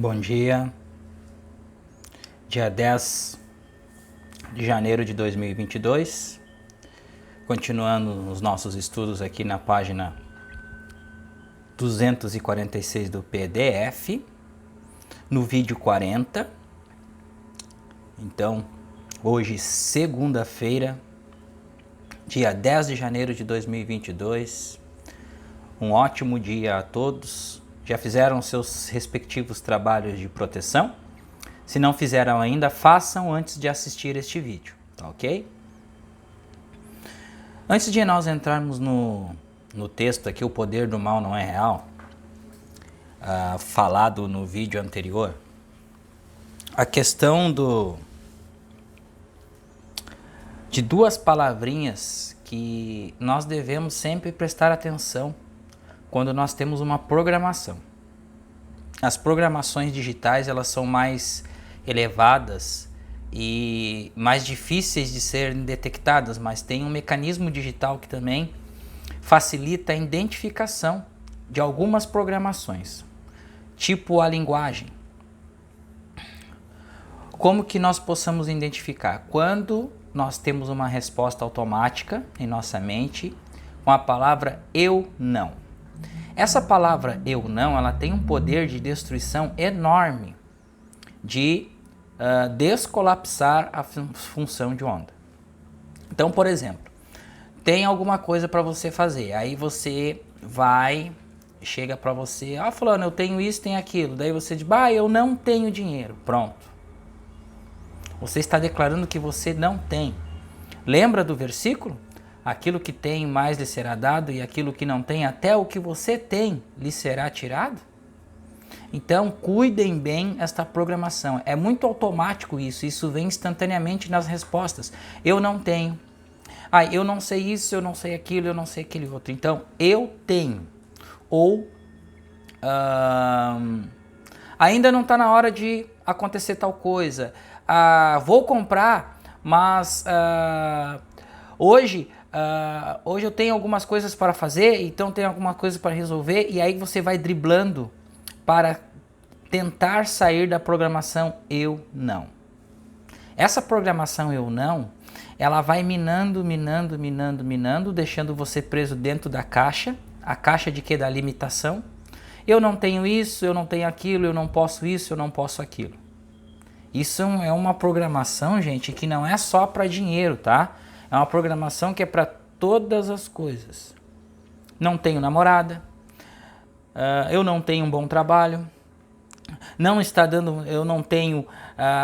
Bom dia, dia 10 de janeiro de 2022, continuando os nossos estudos aqui na página 246 do PDF, no vídeo 40. Então, hoje, segunda-feira, dia 10 de janeiro de 2022, um ótimo dia a todos. Já fizeram seus respectivos trabalhos de proteção? Se não fizeram ainda, façam antes de assistir este vídeo, tá ok? Antes de nós entrarmos no texto aqui, o poder do mal não é real, falado no vídeo anterior, a questão de duas palavrinhas que nós devemos sempre prestar atenção quando nós temos uma programação. As programações digitais, elas são mais elevadas e mais difíceis de serem detectadas, mas tem um mecanismo digital que também facilita a identificação de algumas programações, tipo a linguagem. Como que nós possamos identificar? Quando nós temos uma resposta automática em nossa mente com a palavra eu não. Essa palavra eu não, ela tem um poder de destruição enorme, de descolapsar a função de onda. Então, por exemplo, tem alguma coisa para você fazer, aí você chega para você, fulano, eu tenho isso, tenho aquilo, daí você diz, eu não tenho dinheiro, pronto. Você está declarando que você não tem. Lembra do versículo? Aquilo que tem mais lhe será dado e aquilo que não tem, até o que você tem lhe será tirado? Então, cuidem bem esta programação. É muito automático isso vem instantaneamente nas respostas. Eu não tenho. Eu não sei isso, eu não sei aquilo, eu não sei aquele outro. Então, eu tenho. Ou, ainda não está na hora de acontecer tal coisa. Vou comprar, mas hoje eu tenho algumas coisas para fazer, então tenho alguma coisa para resolver, e aí você vai driblando para tentar sair da programação eu não. Essa programação eu não, ela vai minando, deixando você preso dentro da caixa. A caixa de quê? Da limitação. Eu não tenho isso, eu não tenho aquilo, eu não posso isso, eu não posso aquilo. Isso é uma programação, gente, que não é só para dinheiro, tá? É uma programação que é para todas as coisas. Não tenho namorada, eu não tenho um bom trabalho, eu não tenho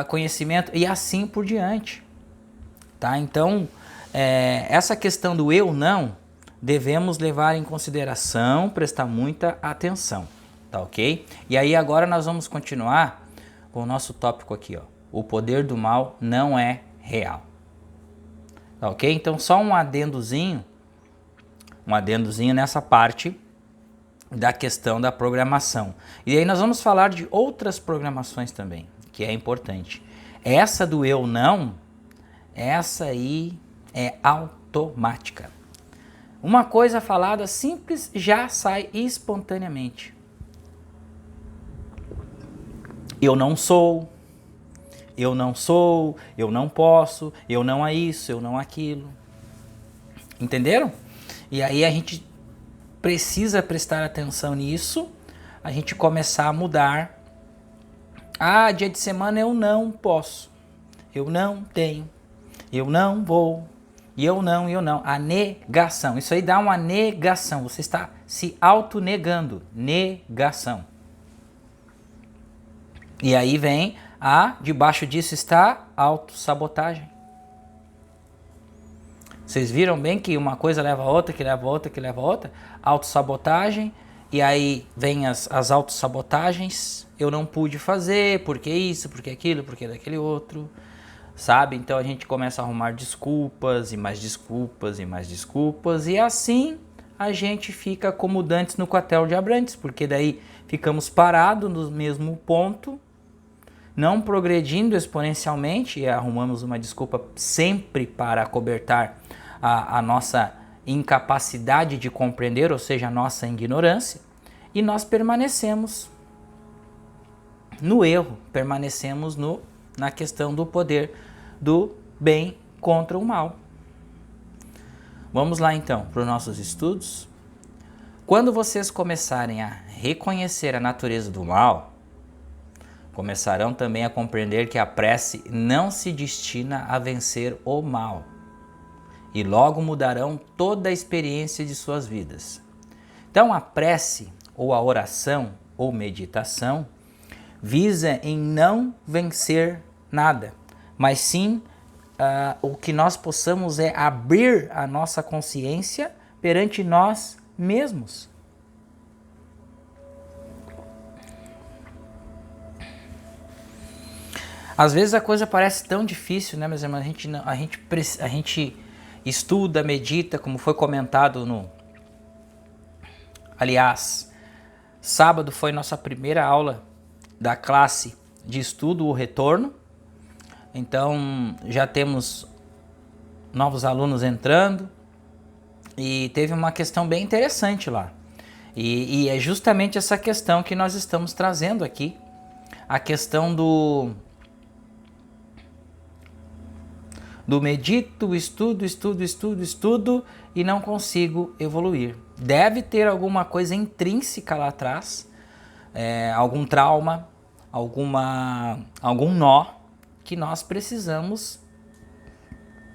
conhecimento e assim por diante. Tá? Então, essa questão do eu não, devemos levar em consideração, prestar muita atenção, tá ok? E aí agora nós vamos continuar com o nosso tópico aqui, ó. O poder do mal não é real. Tá ok? Então só um adendozinho nessa parte da questão da programação. E aí nós vamos falar de outras programações também, que é importante. Essa do eu não, essa aí é automática. Uma coisa falada simples já sai espontaneamente. Eu não sou, eu não posso, eu não a isso, eu não aquilo. Entenderam? E aí a gente precisa prestar atenção nisso, a gente começar a mudar. Dia de semana eu não posso, eu não tenho, eu não vou, e eu não. A negação, isso aí dá uma negação, você está se auto-negando, negação. E aí vem debaixo disso está autossabotagem. Vocês viram bem que uma coisa leva a outra, que leva a outra, que leva a outra? Autossabotagem, e aí vem as autossabotagens. Eu não pude fazer, porque isso, porque aquilo, porque daquele outro, sabe? Então a gente começa a arrumar desculpas, e mais desculpas, e mais desculpas, e assim a gente fica como dantes no quartel de Abrantes, porque daí ficamos parados no mesmo ponto, não progredindo exponencialmente, e arrumamos uma desculpa sempre para acobertar a nossa incapacidade de compreender, ou seja, a nossa ignorância, e nós permanecemos no erro, permanecemos na questão do poder do bem contra o mal. Vamos lá então para os nossos estudos. Quando vocês começarem a reconhecer a natureza do mal, começarão também a compreender que a prece não se destina a vencer o mal, e logo mudarão toda a experiência de suas vidas. Então a prece, ou a oração, ou meditação, visa em não vencer nada, mas sim o que nós possamos é abrir a nossa consciência perante nós mesmos. Às vezes a coisa parece tão difícil, né, meus irmãos? A gente estuda, medita, como foi comentado Aliás, sábado foi nossa primeira aula da classe de estudo, o retorno. Então já temos novos alunos entrando e teve uma questão bem interessante lá. E é justamente essa questão que nós estamos trazendo aqui, a questão do medito, estudo e não consigo evoluir. Deve ter alguma coisa intrínseca lá atrás, algum trauma, algum nó que nós precisamos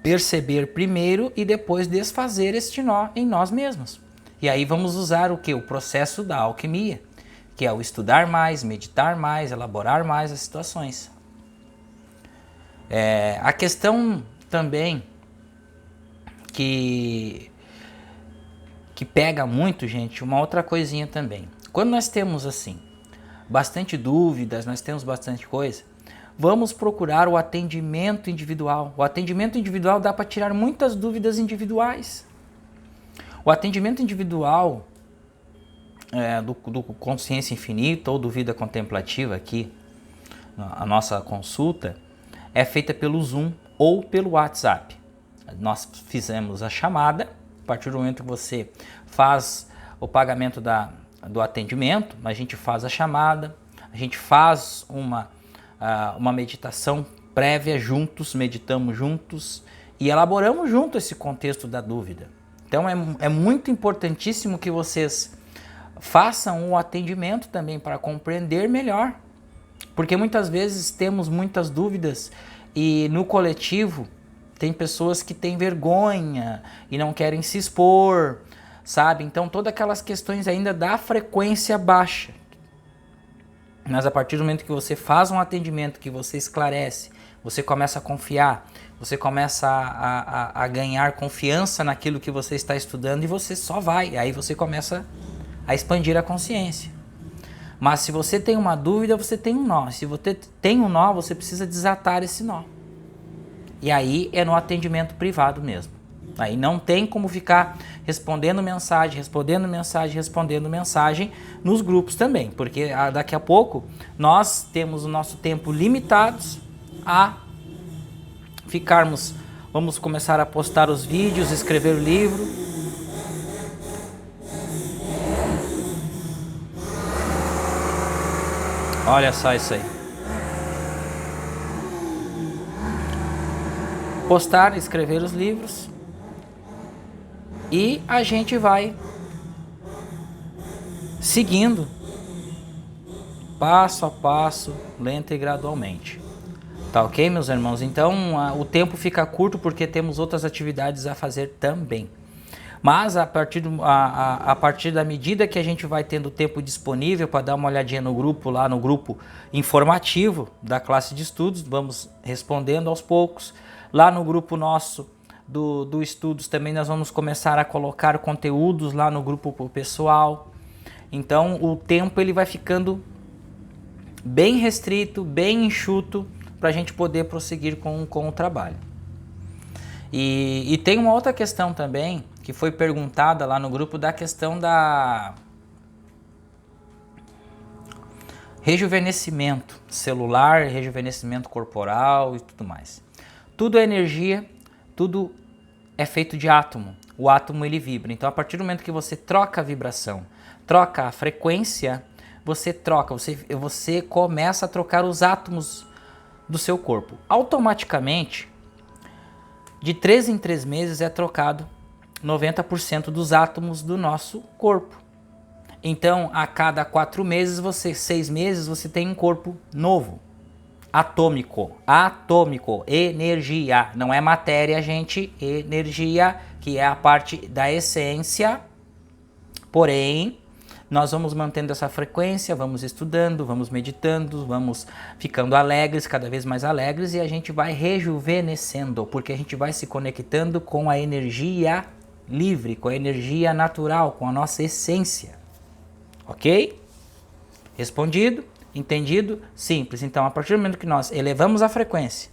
perceber primeiro e depois desfazer este nó em nós mesmos. E aí vamos usar o que? O processo da alquimia, que é o estudar mais, meditar mais, elaborar mais as situações. A questão também que pega muito, gente, uma outra coisinha também. Quando nós temos assim bastante dúvidas, nós temos bastante coisa, vamos procurar o atendimento individual. O atendimento individual dá para tirar muitas dúvidas individuais. O atendimento individual do Consciência Infinita ou do Vida Contemplativa aqui, a nossa consulta, é feita pelo Zoom ou pelo WhatsApp. Nós fizemos a chamada, a partir do momento que você faz o pagamento do atendimento, a gente faz a chamada, a gente faz uma meditação prévia juntos, meditamos juntos e elaboramos junto esse contexto da dúvida. Então é muito importantíssimo que vocês façam o atendimento também para compreender melhor, porque muitas vezes temos muitas dúvidas e no coletivo tem pessoas que têm vergonha e não querem se expor, sabe? Então todas aquelas questões ainda da frequência baixa. Mas a partir do momento que você faz um atendimento, que você esclarece, você começa a confiar, você começa a ganhar confiança naquilo que você está estudando e você só vai. Aí você começa a expandir a consciência. Mas se você tem uma dúvida, você tem um nó. Se você tem um nó, você precisa desatar esse nó. E aí é no atendimento privado mesmo. Aí não tem como ficar respondendo mensagem nos grupos também, porque daqui a pouco nós temos o nosso tempo limitados a ficarmos, vamos começar a postar os vídeos, escrever o livro. Olha só isso aí. Postar, escrever os livros. E a gente vai seguindo passo a passo, lenta e gradualmente. Tá ok, meus irmãos? Então o tempo fica curto porque temos outras atividades a fazer também. Mas a partir da medida que a gente vai tendo tempo disponível para dar uma olhadinha no grupo, lá no grupo informativo da classe de estudos, vamos respondendo aos poucos. Lá no grupo nosso do estudos também nós vamos começar a colocar conteúdos lá no grupo pro pessoal. Então o tempo ele vai ficando bem restrito, bem enxuto para a gente poder prosseguir com o trabalho. E tem uma outra questão também que foi perguntada lá no grupo, da questão da rejuvenescimento celular, rejuvenescimento corporal e tudo mais. Tudo é energia, tudo é feito de átomo. O átomo ele vibra. Então a partir do momento que você troca a vibração, troca a frequência, você troca, você começa a trocar os átomos do seu corpo. Automaticamente, de 3 em 3 meses é trocado 90% dos átomos do nosso corpo. Então, a cada 4 meses, 6 meses, você tem um corpo novo. Atômico, energia, não é matéria, gente, energia, que é a parte da essência. Porém, nós vamos mantendo essa frequência, vamos estudando, vamos meditando, vamos ficando alegres, cada vez mais alegres, e a gente vai rejuvenescendo, porque a gente vai se conectando com a energia livre, com a energia natural, com a nossa essência. Ok? Respondido? Entendido? Simples. Então, a partir do momento que nós elevamos a frequência,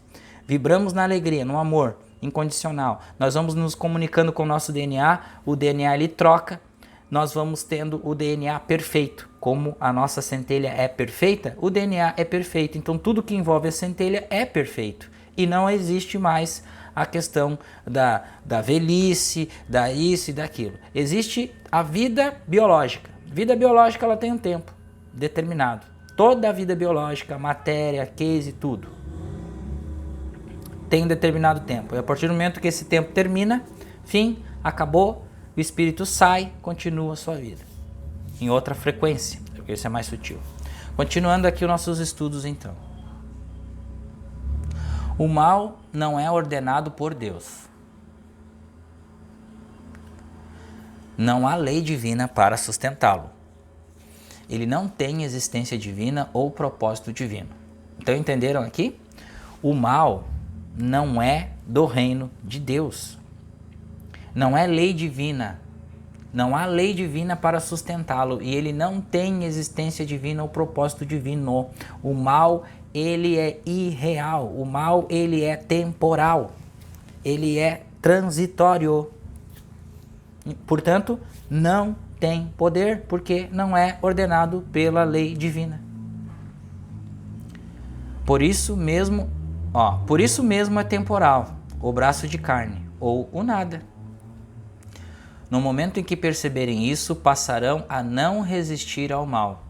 vibramos na alegria, no amor incondicional, nós vamos nos comunicando com o nosso DNA, o DNA ele troca, nós vamos tendo o DNA perfeito. Como a nossa centelha é perfeita, o DNA é perfeito. Então, tudo que envolve a centelha é perfeito. E não existe mais a questão da velhice, da isso e daquilo. Existe a vida biológica. Vida biológica ela tem um tempo determinado. Toda a vida biológica, matéria, case, tudo tem um determinado tempo. E a partir do momento que esse tempo termina, fim, acabou, o espírito sai, continua a sua vida. Em outra frequência, porque isso é mais sutil. Continuando aqui os nossos estudos então. O mal não é ordenado por Deus. Não há lei divina para sustentá-lo. Ele não tem existência divina ou propósito divino. Então entenderam aqui? O mal não é do reino de Deus. Não é lei divina. Não há lei divina para sustentá-lo. E ele não tem existência divina ou propósito divino. O mal, ele é irreal. O mal, ele é temporal. Ele é transitório. Portanto, não tem poder, porque não é ordenado pela lei divina. Por isso mesmo é temporal, o braço de carne, ou o nada. No momento em que perceberem isso, passarão a não resistir ao mal.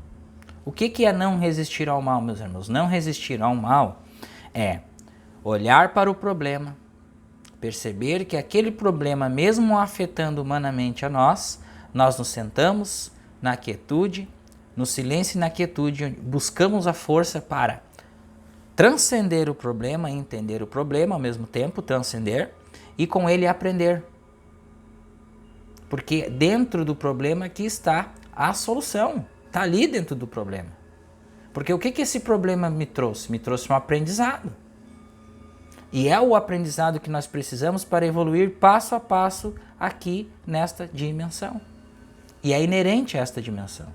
O que é não resistir ao mal, meus irmãos? Não resistir ao mal é olhar para o problema, perceber que aquele problema, mesmo afetando humanamente a nós nos sentamos na quietude, no silêncio e na quietude, buscamos a força para transcender o problema, entender o problema ao mesmo tempo, transcender, e com ele aprender. Porque dentro do problema que está a solução, está ali dentro do problema. Porque o que esse problema me trouxe? Me trouxe um aprendizado. E é o aprendizado que nós precisamos para evoluir passo a passo aqui nesta dimensão. E é inerente a esta dimensão.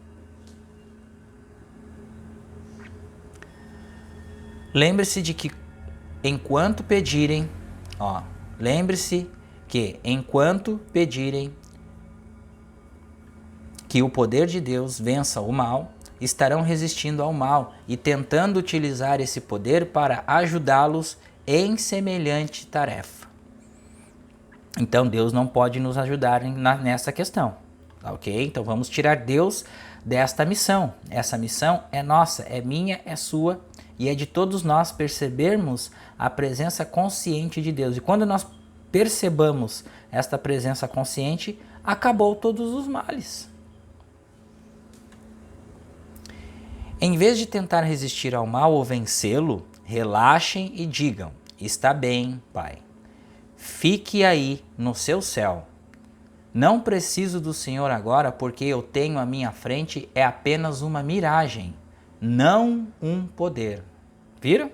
Lembre-se de que enquanto pedirem, que o poder de Deus vença o mal, estarão resistindo ao mal e tentando utilizar esse poder para ajudá-los em semelhante tarefa. Então Deus não pode nos ajudar nessa questão, ok? Então vamos tirar Deus desta missão. Essa missão é nossa, é minha, é sua e é de todos nós percebermos a presença consciente de Deus. E quando nós percebamos esta presença consciente, acabou todos os males. Em vez de tentar resistir ao mal ou vencê-lo, relaxem e digam: está bem, Pai. Fique aí no seu céu. Não preciso do Senhor agora porque eu tenho à minha frente é apenas uma miragem, não um poder. Viram?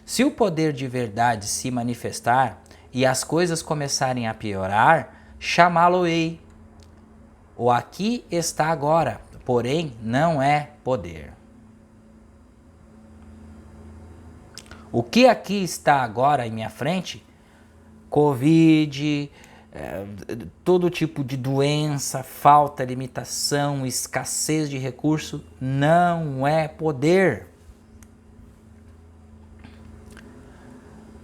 Se o poder de verdade se manifestar e as coisas começarem a piorar, chamá-lo-ei. O aqui está agora, porém não é poder. O que aqui está agora em minha frente, Covid, todo tipo de doença, falta, limitação, escassez de recurso, não é poder.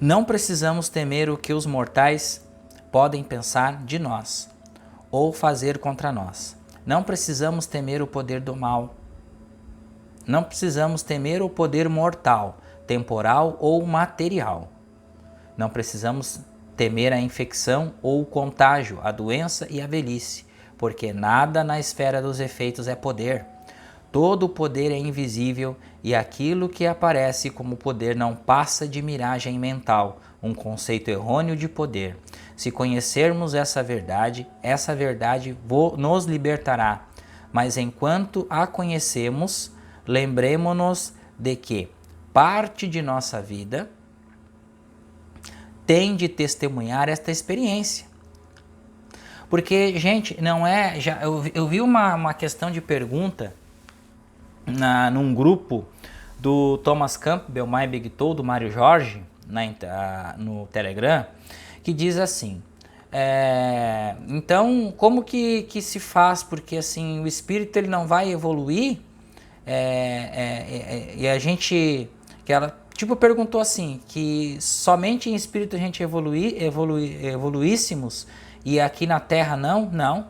Não precisamos temer o que os mortais podem pensar de nós ou fazer contra nós. Não precisamos temer o poder do mal. Não precisamos temer o poder mortal, temporal ou material. Não precisamos temer a infecção ou o contágio, a doença e a velhice, porque nada na esfera dos efeitos é poder. Todo poder é invisível e aquilo que aparece como poder não passa de miragem mental, um conceito errôneo de poder. Se conhecermos essa verdade nos libertará. Mas enquanto a conhecemos, lembremos-nos de que parte de nossa vida tem de testemunhar esta experiência. Porque, gente, não é... Eu vi uma questão de pergunta num grupo do Thomas Campbell, My Big Toe, do Mário Jorge, no Telegram, que diz assim, então como que se faz, porque assim o espírito ele não vai evoluir, e a gente, que ela tipo perguntou assim, que somente em espírito a gente evoluíssemos e aqui na Terra não,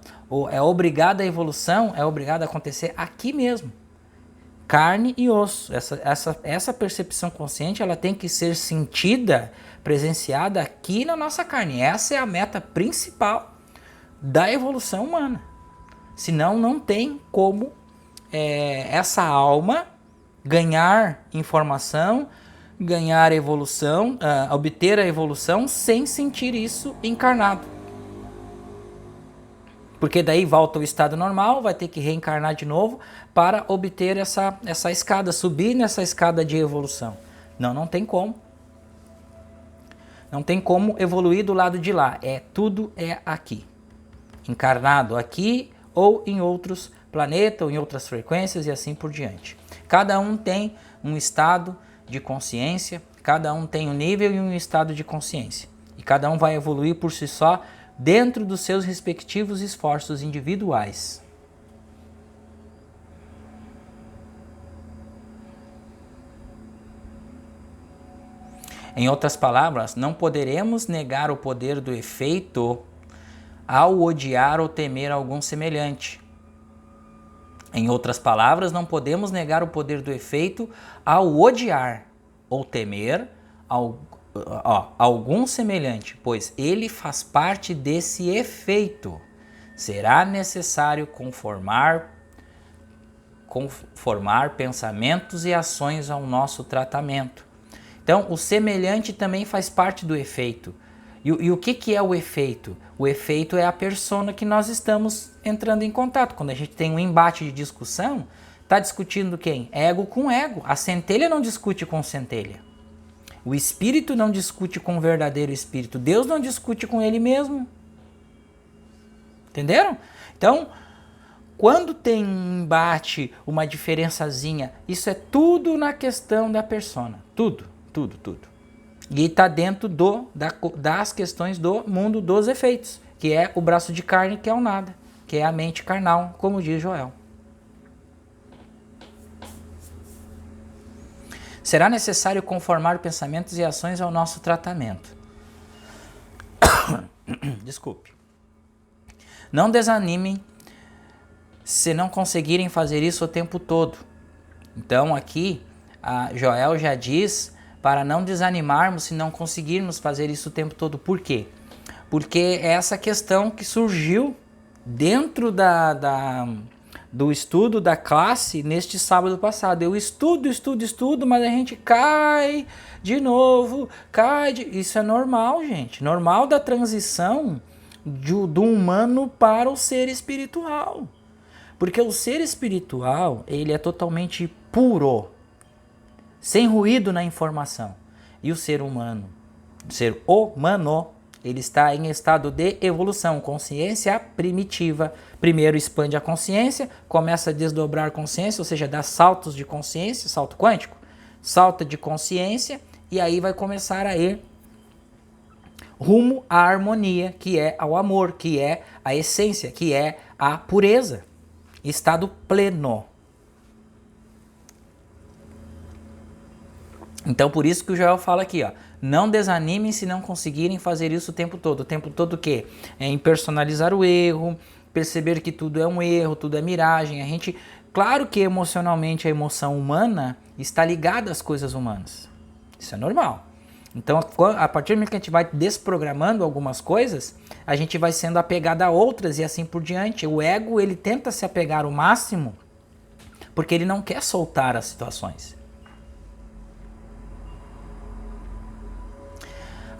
é obrigada a evolução, é obrigada a acontecer aqui mesmo. Carne e osso. Essa percepção consciente ela tem que ser sentida, presenciada aqui na nossa carne. Essa é a meta principal da evolução humana. Senão não tem como essa alma ganhar informação, ganhar evolução, obter a evolução sem sentir isso encarnado. Porque daí volta ao estado normal, vai ter que reencarnar de novo para obter essa escada, subir nessa escada de evolução. Não tem como. Não tem como evoluir do lado de lá. Tudo é aqui. Encarnado aqui ou em outros planetas, ou em outras frequências e assim por diante. Cada um tem um estado de consciência, cada um tem um nível e um estado de consciência. E cada um vai evoluir por si só, dentro dos seus respectivos esforços individuais. Em outras palavras, não poderemos negar o poder do efeito ao odiar ou temer algum semelhante. Em outras palavras, não podemos negar o poder do efeito ao odiar ou temer algum semelhante, pois ele faz parte desse efeito. Será necessário conformar pensamentos e ações ao nosso tratamento. Então, o semelhante também faz parte do efeito. E o que é o efeito? O efeito é a persona que nós estamos entrando em contato. Quando a gente tem um embate de discussão, está discutindo quem? Ego com ego. A centelha não discute com centelha. O espírito não discute com o verdadeiro espírito. Deus não discute com ele mesmo. Entenderam? Então, quando tem um embate, uma diferençazinha, isso é tudo na questão da persona. Tudo. E está dentro das questões do mundo dos efeitos, que é o braço de carne, que é o nada, que é a mente carnal, como diz Joel. Será necessário conformar pensamentos e ações ao nosso tratamento. Desculpe. Não desanimem se não conseguirem fazer isso o tempo todo. Então aqui, a Joel já diz para não desanimarmos se não conseguirmos fazer isso o tempo todo. Por quê? Porque é essa questão que surgiu dentro do estudo da classe neste sábado passado. Eu estudo, mas a gente cai de novo, Isso é normal, gente. Normal da transição do humano para o ser espiritual. Porque o ser espiritual, ele é totalmente puro, sem ruído na informação. E o ser humano, ele está em estado de evolução, consciência primitiva. Primeiro expande a consciência, começa a desdobrar a consciência, ou seja, dá saltos de consciência, salto quântico, salta de consciência, e aí vai começar a ir rumo à harmonia, que é ao amor, que é a essência, que é a pureza, estado pleno. Então, por isso que o Joel fala aqui, ó, não desanimem se não conseguirem fazer isso o tempo todo. O tempo todo o quê? É impersonalizar o erro, perceber que tudo é um erro, tudo é miragem. A gente Claro que emocionalmente a emoção humana está ligada às coisas humanas. Isso é normal. Então, a partir do momento que a gente vai desprogramando algumas coisas, a gente vai sendo apegado a outras e assim por diante. O ego, ele tenta se apegar o máximo porque ele não quer soltar as situações.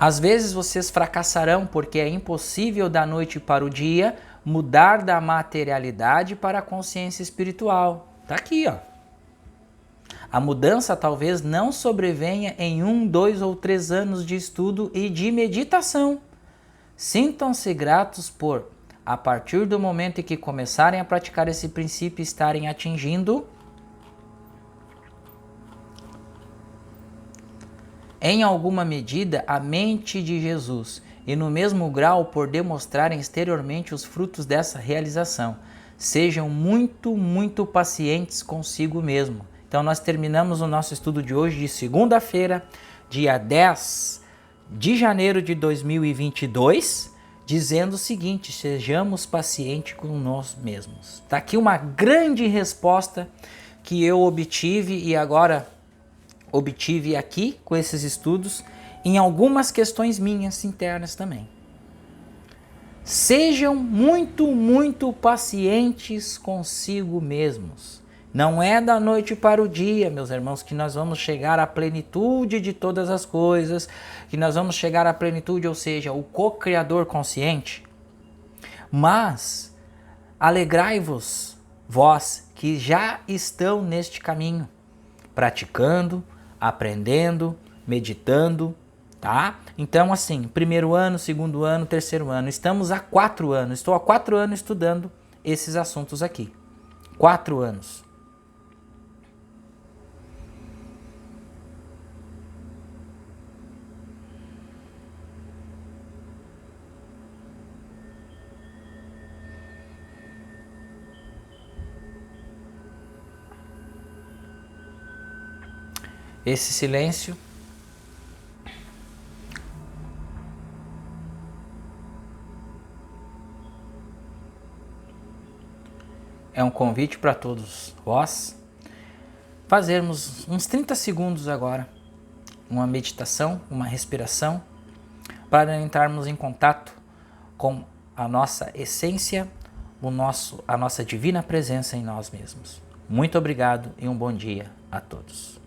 Às vezes vocês fracassarão porque é impossível da noite para o dia mudar da materialidade para a consciência espiritual. Tá aqui, ó. A mudança talvez não sobrevenha em 1, 2 ou 3 anos de estudo e de meditação. Sintam-se gratos por, a partir do momento em que começarem a praticar esse princípio, estarem atingindo, em alguma medida, a mente de Jesus e no mesmo grau por demonstrarem exteriormente os frutos dessa realização. Sejam muito, muito pacientes consigo mesmo. Então nós terminamos o nosso estudo de hoje de segunda-feira, dia 10 de janeiro de 2022, dizendo o seguinte: sejamos pacientes com nós mesmos. Está aqui uma grande resposta que eu obtive e agora obtive aqui com esses estudos em algumas questões minhas internas também. Sejam muito, muito pacientes consigo mesmos. Não é da noite para o dia, meus irmãos, que nós vamos chegar à plenitude de todas as coisas, que nós vamos chegar à plenitude, ou seja, o co-criador consciente. Mas alegrai-vos, vós que já estão neste caminho, praticando, aprendendo, meditando, tá? Então, assim, primeiro ano, segundo ano, terceiro ano, estamos há 4 anos, estou há 4 anos estudando esses assuntos aqui. 4 anos. Esse silêncio é um convite para todos vós fazermos uns 30 segundos agora, uma meditação, uma respiração, para entrarmos em contato com a nossa essência, a nossa divina presença em nós mesmos. Muito obrigado e um bom dia a todos.